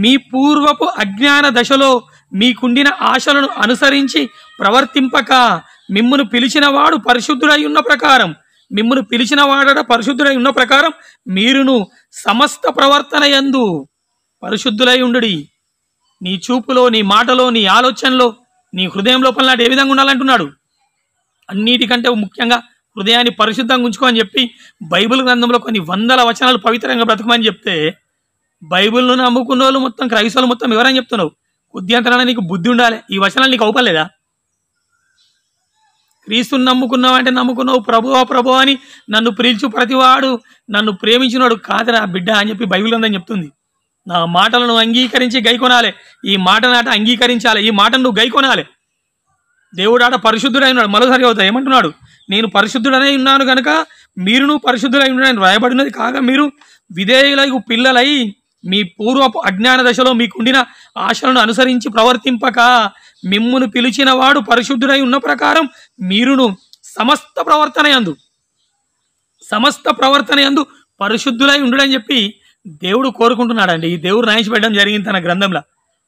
మీ పూర్వపు అజ్ఞాన దశలో మీకుండిన ఆశలను అనుసరించి ప్రవర్తింపక మిమ్మును పిలిచిన వాడు పరిశుద్ధుడై ఉన్న ప్రకారం పరిశుద్ధుడై ఉన్న ప్రకారం మీరును సమస్త ప్రవర్తన యందు పరిశుద్ధులై ఉండుడి. నీ చూపులో, నీ మాటలో, నీ ఆలోచనలో, నీ హృదయం లోపల నాటి ఏ విధంగా ఉండాలంటున్నాడు? అన్నిటికంటే ముఖ్యంగా హృదయాన్ని పరిశుద్ధంగా ఉంచుకోని చెప్పి బైబిల్ గ్రంథంలో కొన్ని వందల వచనాలు పవిత్రంగా బ్రతకమని చెప్తే బైబిల్ను నమ్ముకున్న వాళ్ళు మొత్తం క్రైస్తవులు మొత్తం ఎవరని చెప్తున్నావు? కొద్ది అంతనా నీకు బుద్ధి ఉండాలి. ఈ వచనాలు నీకు అవపలేదా? క్రీస్తుని నమ్ముకున్నావు అంటే నమ్ముకున్నావు ప్రభువా ప్రభు అని నన్ను పిలిచు ప్రతివాడు నన్ను ప్రేమించినవాడు కాదురా బిడ్డ అని చెప్పి బైబిల్ గ్రంథం చెప్తుంది. నా మాటలను అంగీకరించి గైకొనాలి. ఈ మాటనాట అంగీకరించాలి. ఈ మాటను నువ్వు గైకొనాలి. దేవుడాట పరిశుద్ధుడై ఉన్నాడు. మరోసారి అవుతా ఏమంటున్నాడు? నేను పరిశుద్ధుడనే ఉన్నాను కనుక మీరును పరిశుద్ధులై ఉండని రాయబడినది. కాగా మీరు విధేయులై పిల్లలై మీ పూర్వపు అజ్ఞాన దశలో మీకుండిన ఆశలను అనుసరించి ప్రవర్తింపక మిమ్మును పిలిచిన వాడు పరిశుద్ధుడై ఉన్న ప్రకారం మీరును సమస్త ప్రవర్తన యందు పరిశుద్ధులై ఉండుడని చెప్పి దేవుడు కోరుకుంటున్నాడండి. దేవుడు రాయించబెట్టడం జరిగింది తన గ్రంథంలో.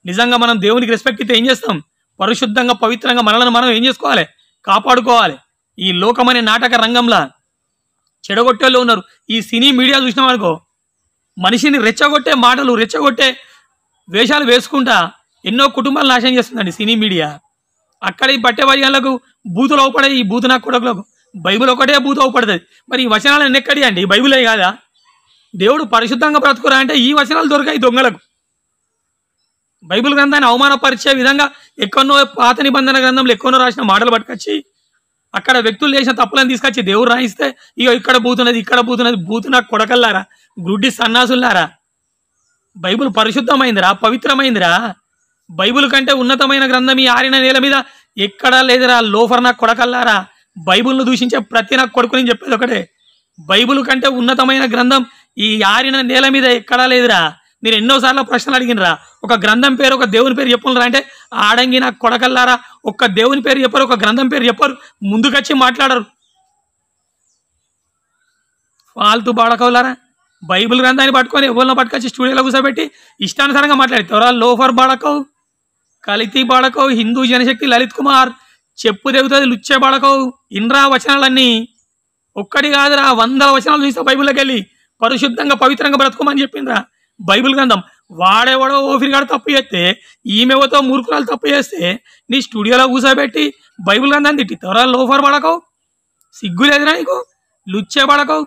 నిజంగా మనం దేవునికి రెస్పెక్ట్ ఇస్తే ఏం చేస్తాం? పరిశుద్ధంగా పవిత్రంగా మనల్ని మనం ఏం చేసుకోవాలి? కాపాడుకోవాలి. ఈ లోకమనే నాటక రంగంలో చెడగొట్టేళ్ళు ఉన్నారు. ఈ సినీ మీడియా చూసినాం అనుకో, మనిషిని రెచ్చగొట్టే మాటలు, రెచ్చగొట్టే వేషాలు వేసుకుంటా ఎన్నో కుటుంబాలు నాశనం చేస్తుందండి సినీ మీడియా. అక్కడ ఈ బట్టే వర్గాలకు బూతులు అవుపడే ఈ బూతునా కొడుకులకు బైబిల్ ఒకటే బూతు అవుపడుతుంది. మరి ఈ వచనాలు ఎన్నెక్కడి అండి? బైబిలే కాదా? దేవుడు పరిశుద్ధంగా బ్రతుకురా అంటే ఈ వచనాలు దొరికాయి దొంగలకు. బైబిల్ గ్రంథాన్ని అవమానపరిచే విధంగా ఎక్కడో పాత నిబంధన గ్రంథంలో ఎక్కడో రాసిన మాటలు పట్టుకొచ్చి అక్కడ వ్యక్తులు చేసిన తప్పులను తీసుకొచ్చి దేవుడు రాయిస్తే ఇక ఇక్కడ బూతున్నది, ఇక్కడ బూతున్నది. బూతునా కొడకల్లారా, గుడ్డి సన్నాసులారా. బైబిల్ పరిశుద్ధమైందిరా, పవిత్రమైందిరా. బైబిల్ కంటే ఉన్నతమైన గ్రంథం ఈ ఆరిన నేల మీద ఎక్కడా లేదురా. లోఫర్ నాకు కొడకల్లారా. బైబిల్ను దూషించే ప్రతి నాకు కొడుకుని చెప్పేది ఒకటే, బైబిల్ కంటే ఉన్నతమైన గ్రంథం ఈ ఆరిన నేల మీద ఎక్కడా లేదురా. నేను ఎన్నోసార్లు ప్రశ్నలు అడిగినరా, ఒక గ్రంథం పేరు ఒక దేవుని పేరు చెప్పురా అంటే ఆడంగి నాకు కొడకల్లారా, ఒక్క దేవుని పేరు చెప్పరు, ఒక గ్రంథం పేరు చెప్పరు, ముందుకొచ్చి మాట్లాడరు. ఫాల్తూ బాడకవులారా. బైబిల్ గ్రంథాన్ని పట్టుకొని ఎవరినో పట్టుకొచ్చి స్టూడియోలో కూర్చోబెట్టి ఇష్టానుసారంగా మాట్లాడతారా. లోఫర్ బాడకవు, కలితీ బాడకవు, హిందూ జనశక్తి లలిత్ కుమార్, చెప్పు తెగుతుంది లుచ్చే బాడకవు. ఇన్రా వచనాలన్నీ ఒక్కటి కాదురా, 100 వచనాలు చూస్తే బైబిల్లోకి వెళ్ళి పరిశుద్ధంగా పవిత్రంగా బ్రతుకోమని చెప్పిండ్రా బైబిల్ గ్రంథం. వాడేవాడో ఓఫిరిగాడు తప్పు చేస్తే, ఈమెవతో మూర్ఖురాలు తప్పు చేస్తే నీ స్టూడియోలో కూర్చోబెట్టి బైబిల్ గ్రంథాన్ని తిట్టిస్తారా. లోఫర్ పడకవు, సిగ్గు లేదురా నీకు, లుచ్చే పడకవు.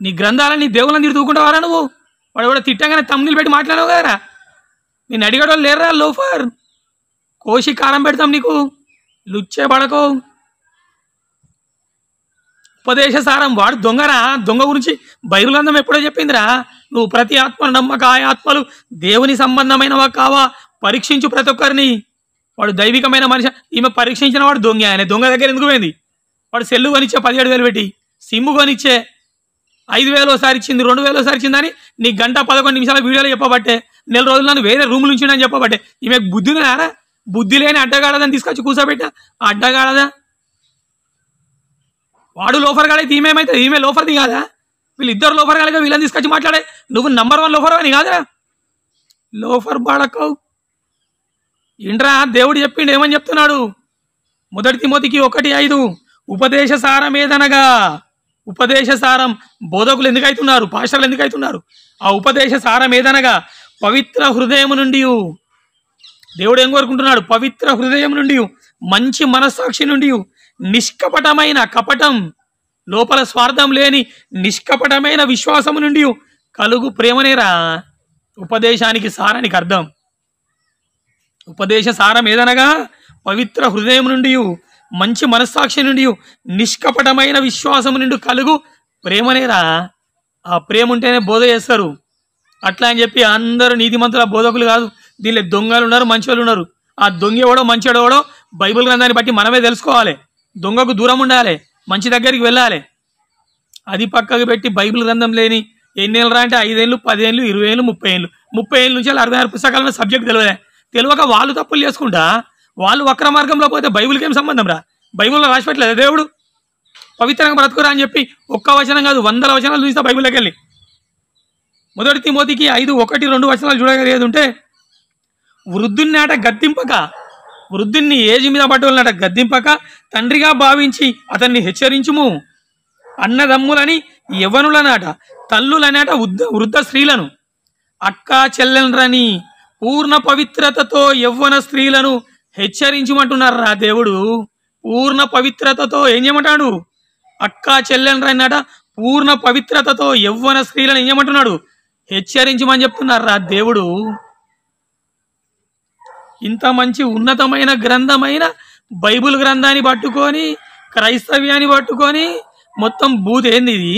నీ గ్రంథాలని దేవుళ్ళని తిడుతూకుంటావారా నువ్వు? వాడు కూడా తిట్టంగానే తమ్ముళ్ళు పెట్టి మాట్లాడావు కదరా. నేను అడిగేటోళ్ళు లేరా. లోఫర్ కోసి కారం పెడతాం నీకు, లుచ్చే పడకవు. ఉపదేశ సారం వాడు దొంగరా. దొంగ గురించి బైబిల్ గ్రంథం ఎప్పుడో చెప్పిందిరా. నువ్వు ప్రతి ఆత్మను నమ్మక, ఆ ఆత్మలు దేవుని సంబంధమైనవా కావా పరీక్షించు ప్రతి ఒక్కరిని. వాడు దైవికమైన మనిషి. ఈమె పరీక్షించిన వాడు దొంగ. ఆయన దొంగ దగ్గర ఎందుకు పోయింది? వాడు సెల్లు కొనిచ్చే 17,000 పెట్టి, సిమ్ము కొనిచ్చే 5,000 ఒకసారి ఇచ్చింది, 2,000 ఒకసారి ఇచ్చిందని నీ గంట 11 నిమిషాల వీడియోలో చెప్పబట్టే, నెల రోజులు నన్ను వేరే రూములు ఉంచిండని చెప్పబట్టే ఈమెకు బుద్ధి ఉన్నారా? బుద్ధి లేని అడ్డగాడదని తీసుకొచ్చి కూర్చోబెట్టా. అడ్డగాడదా? వాడు లోఫర్ గాడైతే ఈమెమైతే ఈమె లోఫర్ది కాదా? వీళ్ళిద్దరు లోఫర్ గాలిగా వీళ్ళని తీసుకొచ్చి మాట్లాడే నువ్వు నంబర్ 1 లోఫర్ అని కాదా? లోఫర్ బాడకవు. ఇంట్రా దేవుడు చెప్పిండు ఏమని చెప్తున్నాడు? 1 తిమోతికి 1:5 ఉపదేశ సారం ఏదనగా. ఉపదేశ సారం బోధకులు ఎందుకు అవుతున్నారు? పాస్టర్లు ఎందుకు అవుతున్నారు? ఆ ఉపదేశ సారం ఏదనగా పవిత్ర హృదయం నుండి. దేవుడు ఏం కోరుకుంటున్నాడు? పవిత్ర హృదయం నుండి, మంచి మనస్సాక్షి నుండి, నిష్కపటమైన, కపటం లోపల స్వార్థం లేని నిష్కపటమైన విశ్వాసము నుండి కలుగు ప్రేమనేరా ఉపదేశానికి సారానికి అర్థం. ఉపదేశ సారం ఏదనగా పవిత్ర హృదయం నుండి, మంచి మనస్సాక్షి నుండి, నిష్కపటమైన విశ్వాసము నుండి కలుగు ప్రేమనేరా. ఆ ప్రేమ ఉంటేనే బోధ చేస్తారు. అట్లా అని చెప్పి అందరూ నీతిమంతుల బోధకులు కాదు. దీనిలో దొంగలు ఉన్నారు, మంచోళ్ళు ఉన్నారు. ఆ దొంగెవడో మంచోడెవడో బైబిల్ గ్రంథాన్ని బట్టి మనమే తెలుసుకోవాలి. దొంగకు దూరం ఉండాలి, మంచి దగ్గరికి వెళ్ళాలి. అది పక్కకు పెట్టి బైబిల్ గ్రంథం లేని ఎన్ని ఏళ్ళు రా అంటే 5 ఏళ్ళు, 10 ఏళ్ళు, 20 ఏళ్ళు, 30 ఏళ్ళు, 30 ఏళ్ళ నుంచి 66 పుస్తకాలను సబ్జెక్ట్ తెలియక వాళ్ళు తప్పులు చేసుకుంటా వాళ్ళు వక్ర మార్గంలో పోతే బైబిల్కి ఏం సంబంధం రా? బైబిల్లో రాసిపెట్టలేదు దేవుడు పవిత్రంగా బ్రతుకురా అని చెప్పి. ఒక్క వచనం కాదు 100 వచనాలు చూస్తే బైబిల్లోకి వెళ్ళి 1 తిమోతికి 5:1-2 వచనాలు చూడగలిగేది ఉంటే, వృద్ధున్నాట గద్దింపక, వృద్ధుని ఏజ్ మీద పట్టుకున్నట గద్దింపక తండ్రిగా భావించి అతన్ని హెచ్చరించుము. అన్నదమ్ములని యవ్వనులనాట, తల్లులనాట వృద్ధ స్త్రీలను, అక్క చెల్లెలరని పూర్ణ పవిత్రతతో యవ్వన స్త్రీలను హెచ్చరించమంటున్నారు రా దేవుడు. పూర్ణ పవిత్రతతో ఏం చేయమంటాడు? అక్క చెల్లెలరన్నట పూర్ణ పవిత్రతతో యవ్వన స్త్రీలను ఏం చేయమంటున్నాడు? హెచ్చరించమని చెప్తున్నారు రా దేవుడు. ఇంత మంచి ఉన్నతమైన గ్రంథమైన బైబిల్ గ్రంథాన్ని పట్టుకొని, క్రైస్తవ్యాన్ని పట్టుకొని మొత్తం బూత్ ఏంది ఇది?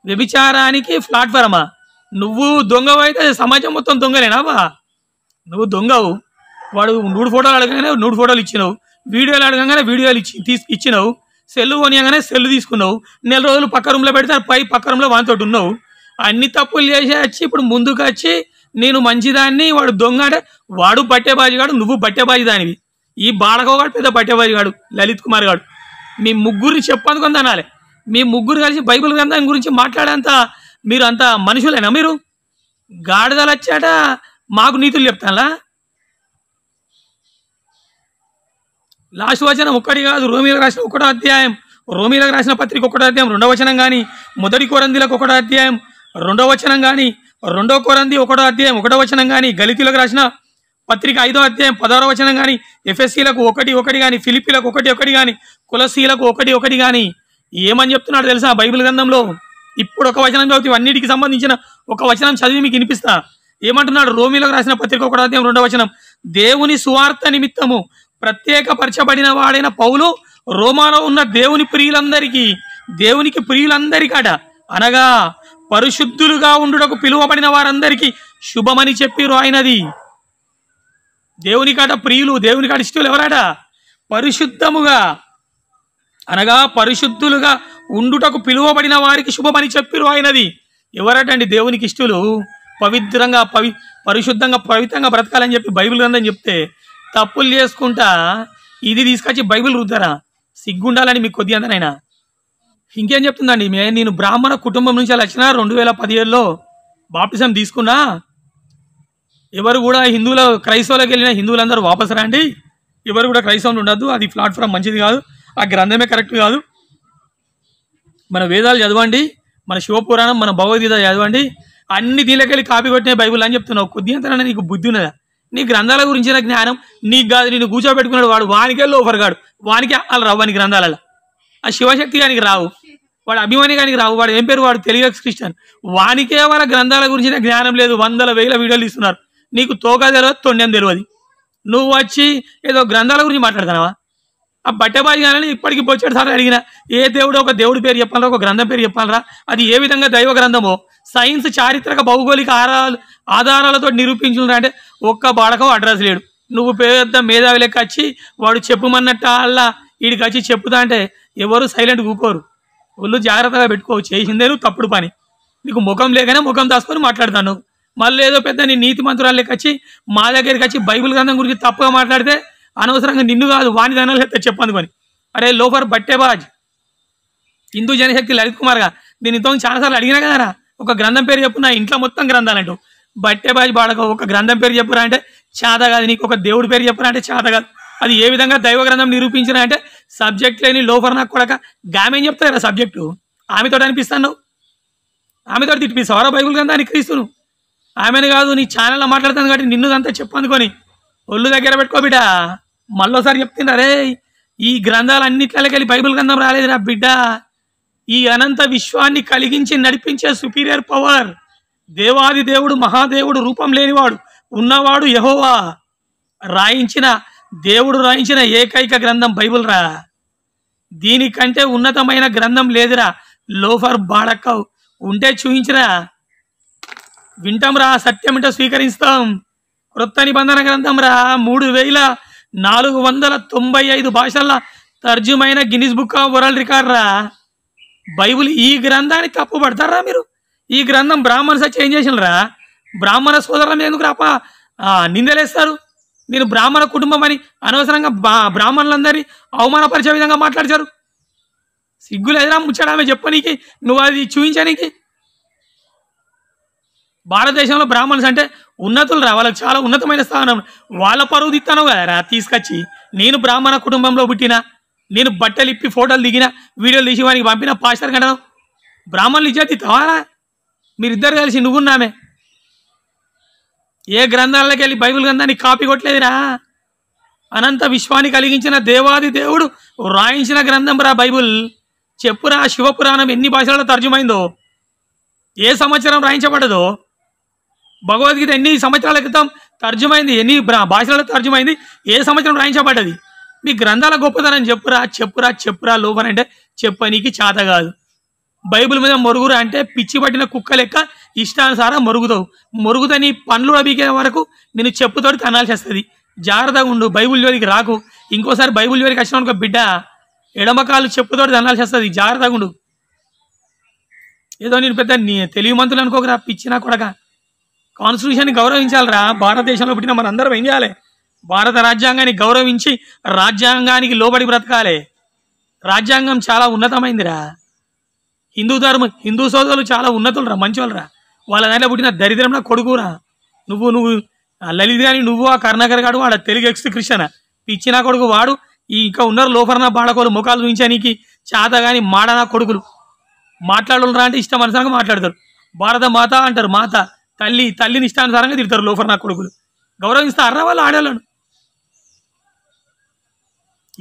వ్యభిచారానికి ప్లాట్ఫారమా? నువ్వు దొంగవు అయితే సమాజం మొత్తం దొంగలేనావా? నువ్వు దొంగవు. వాడు 100 ఫోటోలు అడగగానే 100 ఫోటోలు ఇచ్చినావు, వీడియోలు అడగగానే వీడియోలు ఇచ్చినావు, సెల్లు కొనియగానే సెల్లు తీసుకున్నావు, నెల రోజులు పక్క రూమ్లో పెడతారు, పక్క రూమ్లో వానితోటి ఉన్నావు. అన్ని తప్పులు చేసి వచ్చి ఇప్పుడు ముందుకు వచ్చి నేను మంచిదాన్ని, వాడు దొంగ అంటే వాడు బట్టేబాజిగాడు, నువ్వు బట్టేబాజిదానివి. ఈ బాడకవాడు పెద్ద బట్టేబాజిగాడు లలిత్ కుమార్ గాడు. మీ ముగ్గురిని చెప్పనుకొని అనాలి. మీ ముగ్గురు కలిసి బైబిల్ గ్రంథం గురించి మాట్లాడేంత మీరు అంత మనుషులేనా? మీరు గాడిదలు వచ్చాట మాకు నీతులు చెప్తానా? లాస్ట్ వచనం ఒక్కటి కాదు, రోమీలకు రాసిన 1వ అధ్యాయం, రోమీలకు రాసిన పత్రిక 1వ అధ్యాయం 2వ వచనం కానీ, మొదటి కొరింథీయులకు 1వ అధ్యాయం 2వ వచనం కానీ, 2వ కొరింథీ 1వ అధ్యాయం 1వ వచనం కానీ, గలితీయులకు రాసిన పత్రిక 5వ అధ్యాయం 16వ వచనం కానీ, ఎఫెసీలకు 1:1 కానీ, ఫిలిప్పీలకు 1:1 కానీ, కొలసీలకు 1:1 కానీ ఏమని చెప్తున్నాడు తెలుసా బైబిల్ గ్రంథంలో? ఇప్పుడు ఒక వచనం చదివి అన్నిటికి సంబంధించిన ఒక వచనం చదివి మీకు వినిపిస్తా. ఏమంటున్నాడు? రోమీలకు రాసిన పత్రిక 1వ అధ్యాయం 2వ వచనం, దేవుని సువార్త నిమిత్తము ప్రత్యేకపరచబడిన వాడైన పౌలు రోమాలో ఉన్న దేవునికి ప్రియులందరికట, అనగా పరిశుద్ధులుగా ఉండుటకు పిలువబడిన వారందరికీ శుభమని చెప్పి రాయినది. దేవునికాట ప్రియులు, దేవునికాట ఇష్టలు ఎవరాట? పరిశుద్ధముగా అనగా పరిశుద్ధులుగా ఉండుటకు పిలువబడిన వారికి శుభమని చెప్పి రాయినది. ఎవరటండి దేవునికి ఇష్టలు? పవిత్రంగా పరిశుద్ధంగా పవిత్రంగా బ్రతకాలని చెప్పి బైబిల్ గ్రంథం చెప్తే తప్పులు చేసుకుంటా ఇది తీసుకొచ్చి బైబిల్ రుద్దారా? సిగ్గుండాలని మీకు కొద్ది అంతనైనా. ఇంకేం చెప్తుందండి? నేను బ్రాహ్మణ కుటుంబం నుంచి అలా వచ్చిన 2017లో బాప్టిజం తీసుకున్నా. ఎవరు కూడా క్రైస్తవులకు వెళ్ళిన హిందువులందరూ వాపసు రండి, ఎవరు కూడా క్రైస్తవులు ఉండద్దు, అది ప్లాట్ఫామ్ మంచిది కాదు, ఆ గ్రంథమే కరెక్ట్ కాదు. మన వేదాలు చదవండి, మన శివపురాణం, మన భగవద్గీత చదవండి, అన్ని దీనిలోకెళ్ళి కాపీ కొట్టిన బైబిల్ అని చెప్తున్నావు. కొద్ది అంతనైనా నీకు బుద్ధి ఉన్నదా? నీ గ్రంథాల గురించిన జ్ఞానం నీకు కాదు. నేను కూర్చోబెట్టుకున్నాడు వాడు, వానికే లోఫర్ గాడు, వానికి వాళ్ళు రావు వానికి గ్రంథాలలో. ఆ శివశక్తి గానికి రావు, వాడు అభిమాని గానికి రావు, వాడు ఏం పేరు, వాడు తెలుగు క్రిస్టియన్, వానికే వాళ్ళ గ్రంథాల గురించిన జ్ఞానం లేదు. 100,000 వీడియోలు ఇస్తున్నారు, నీకు తోక తెలియదు, తొండెం తెలియదు. నువ్వు వచ్చి ఏదో గ్రంథాల గురించి మాట్లాడుతున్నావా? ఆ బట్టెబాజీ కానీ ఇప్పటికీ బొచ్చేడు సార్లు అడిగిన, ఏ దేవుడు ఒక దేవుడి పేరు చెప్పాలరా, ఒక గ్రంథం పేరు చెప్పాలరా, అది ఏ విధంగా దైవ గ్రంథమో సైన్స్ చారిత్రక భౌగోళిక ఆధారాలతో నిరూపించుండ్రా అంటే ఒక్క బాడకో అడ్రస్ లేడు. నువ్వు పెద్ద మేధావి లెక్క వచ్చి వాడు చెప్పుమన్నట్టు అలా వీడికి వచ్చి చెప్పుతా అంటే ఎవరు సైలెంట్ కూకోరు. ఒళ్ళు జాగ్రత్తగా పెట్టుకోవు, చేసిందే నువ్వు తప్పుడు పని. నీకు ముఖం లేకనే ముఖం దాచుకొని మాట్లాడతాను. మళ్ళీ ఏదో పెద్ద నీ నీతి మంత్రాలు లెక్క వచ్చి మా దగ్గరికి వచ్చి బైబిల్ గ్రంథం గురించి తప్పుగా మాట్లాడితే అనవసరంగా నిన్ను కాదు వాని దానాలు ఎత్తే చెప్పనుకొని. అరే లోఫర్ బట్టేబాజ్ హిందూ జనశక్తి లలిత్ కుమార్గా నేను ఇంతకుముందు చాలాసార్లు అడిగినా కదరా, ఒక గ్రంథం పేరు చెప్పు, నా ఇంట్లో మొత్తం గ్రంథాలంటూ. బట్టేబాజ్ బాడక ఒక గ్రంథం పేరు చెప్పురా అంటే చేత కాదు, నీకు ఒక దేవుడి పేరు చెప్పురా అంటే చేత కాదు. అది ఏ విధంగా దైవ గ్రంథం నిరూపించినా అంటే సబ్జెక్ట్ లేని లోఫర్ నాకు కూడా గామేం చెప్తారా సబ్జెక్టు? ఆమెతో అనిపిస్తాను, ఆమెతో తిట్టిపిస్తావారా బైబిల్ గ్రంథాన్ని క్రీస్తును? ఆమెను కాదు, నీ ఛానల్లో మాట్లాడుతాను కాబట్టి నిన్నుదంతా చెప్పనుకొని ఒళ్ళు దగ్గర పెట్టుకో బిడ్డ. మళ్ళోసారి చెప్తున్నా, రే ఈ గ్రంథాలన్నిట్లకి వెళ్ళి బైబిల్ గ్రంథం రాలేదురా బిడ్డ. ఈ అనంత విశ్వాన్ని కలిగించి నడిపించే సుపీరియర్ పవర్, దేవాది దేవుడు, మహాదేవుడు, రూపం లేనివాడు, ఉన్నవాడు యెహోవా దేవుడు రాయించిన ఏకైక గ్రంథం బైబిల్ రా. దీనికంటే ఉన్నతమైన గ్రంథం లేదురా. లోఫర్ బాడక్కవు ఉంటే చూయించరా, వింటాం రా, సత్యం అంటే స్వీకరిస్తాం. క్రొత్త నిబంధన గ్రంథం రా, 3495 భాషల తర్జుమైన Guinness book of world record రా బైబిల్. ఈ గ్రంథాన్ని తప్పు పడతారా మీరు? ఈ గ్రంథం బ్రాహ్మణ్స్ చేంజ్ చేసినరా? బ్రాహ్మణ సోదరుల ఎందుకు రాప నిందలేస్తారు? నేను బ్రాహ్మణ కుటుంబం అని అనవసరంగా బ్రాహ్మణులందరినీ అవమానపరిచే విధంగా మాట్లాడతారు. సిగ్గులు ఎదురా ముచ్చడామే చెప్పనీకి, నువ్వు అది చూపించడానికి. భారతదేశంలో బ్రాహ్మణ్స్ అంటే ఉన్నతులు రా, వాళ్ళకి చాలా ఉన్నతమైన స్థానం. వాళ్ళ పరువు తిత్తాను కదరా తీసుకొచ్చి. నేను బ్రాహ్మణ కుటుంబంలో పుట్టిన, నేను బట్టలు ఇప్పి ఫోటోలు దిగిన, వీడియోలు తీసి వానికి పంపిన పాస్టర్ కంటే బ్రాహ్మణులు ఇచ్చేది తవారా? మీరిద్దరు కలిసి నువ్వున్నామే ఏ గ్రంథాలకి వెళ్ళి బైబిల్ గ్రంథాన్ని కాపీ కొట్టలేదురా. అనంత విశ్వాన్ని కలిగించిన దేవాది దేవుడు రాయించిన గ్రంథం రా బైబిల్. చెప్పురా, శివపురాణం ఎన్ని భాషలలో తర్జుమైందో, ఏ సంవత్సరం రాయించబడ్డదో, భగవద్గీత ఎన్ని సంవత్సరాల క్రితం తర్జుమైంది, ఎన్ని భాషలలో తర్జుమైంది, ఏ సంవత్సరం రాయించబడ్డది. మీ గ్రంథాల గొప్పతనం చెప్పురా, చెప్పురా, చెప్పురా. లోపల అంటే చెప్పనీకి చేత కాదు. బైబిల్ మీద మొరుగురా అంటే పిచ్చి పట్టిన కుక్క లెక్క ఇష్టానుసారం మొరుగుతావు. మొరుగుతా నీ పండ్లు అబీకే వరకు నేను చెప్పుతోటి తనాల్సి వస్తుంది. జాగ్రత్తగా ఉండు, బైబిల్ జోలికి రాకు. ఇంకోసారి బైబిల్ జోలికి వచ్చిన బిడ్డ ఎడమకాలు చెప్పుతోటి దండాల్సి వస్తుంది, జాగ్రత్తగా ఉండు. ఏదో నేను పెద్ద తెలివి మంతులు అనుకోకరా పిచ్చినా కొడక. కాన్స్టిట్యూషన్ని గౌరవించాలరా. భారతదేశంలో పుట్టిన మనందరం ఏం చేయాలి? భారత రాజ్యాంగాన్ని గౌరవించి రాజ్యాంగానికి లోబడి బ్రతకాలి. రాజ్యాంగం చాలా ఉన్నతమైందిరా. హిందూ సోదరులు చాలా ఉన్నతులరా, మంచోళ్ళరా. వాళ్ళ దాంట్లో పుట్టిన దరిద్రంలో కొడుకురా నువ్వు లలిత్ గాని, నువ్వు ఆ కరుణాకర్ గాడు వాడు తెలుగు ఎక్స్ క్రిస్టియన్ పిచ్చినా కొడుకు వాడు. ఇంకా ఉన్నారు లోఫర్నా బాడకోలు ముఖాలు చూపించడానికి చేత కానీ మాడనా కొడుకులు. మాట్లాడరా అంటే ఇష్టం అనుసారంగా మాట్లాడతారు. భారత మాత అంటారు, మాత తల్లిని ఇష్టానుసారంగా తిడతారు లోఫర్నా కొడుకులు. గౌరవిస్తారా వాళ్ళు ఆడేళ్ళను?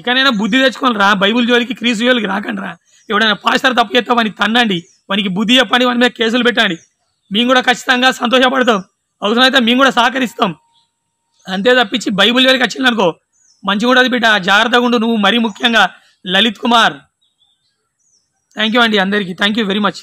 ఇకనైనా బుద్ధి తెచ్చుకోవాలరా. బైబుల్ జోలికి క్రీస్తు జోలికి రాకండి రా. ఎవడైనా పాస్టర్ తప్పు చేస్తా వానికి తన్నండి, వానికి బుద్ధి చెప్పండి, వాని మీద కేసులు పెట్టండి. మేము కూడా ఖచ్చితంగా సంతోషపడతాం, అవసరమైతే మేము కూడా సహకరిస్తాం. అంతే తప్పించి బైబుల్ జోలికి వచ్చింది అనుకో మంచిగా ఉండదు బిడ్డ, జాగ్రత్తగా ఉండు నువ్వు. మరీ ముఖ్యంగా లలిత్ కుమార్. థ్యాంక్ యూ అండి అందరికీ, థ్యాంక్ యూ వెరీ మచ్.